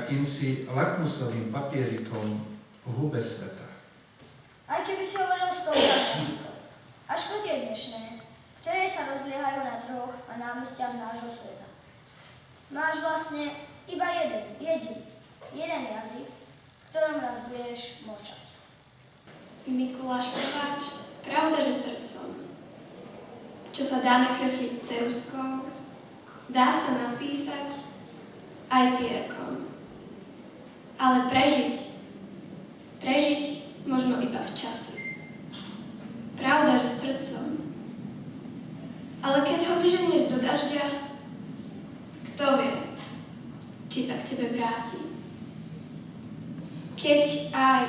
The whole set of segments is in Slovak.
akýmsi lakmusovým papierikom v hube sveta. Aj keby si hovoril s tou napríklad, až po tie dnešné, ktoré sa rozliehajú na trhoch a námestiach nášho sveta. Máš vlastne iba jeden jazyk, v ktorom raz budeš mlčať. Mikuláš Kováč, pravda, že srdcom. Čo sa dá nakresliť ceruskou, dá sa napísať aj pierkom. Ale prežiť možno iba v čase. Pravda, že srdcom. Ale keď ho vyženieš do dažďa, kto vie, či sa k tebe vráti. Keď aj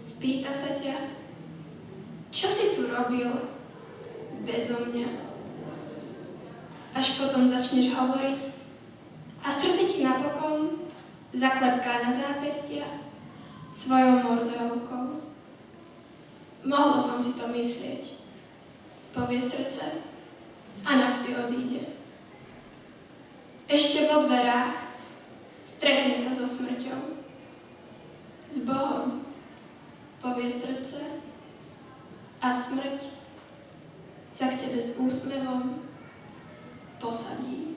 spýta sa ťa, čo si tu robil bezo mňa? Až potom začneš hovoriť a srdce ti napokon zaklepká na zápestia svojou morzovkou. Mohlo som si to myslieť, povie srdce a navždy odíde. Ešte vo dverách stretne sa so smrťou. S Bohom, povie srdce a smrť sa k tebe s úsmevom posadí.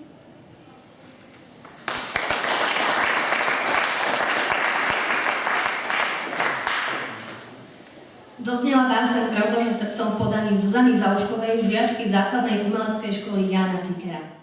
Doznela báseň Pravda, že srdcom v podaní Zuzany Zaluškovej, žiačky základnej umeleckej školy Jána Cikera.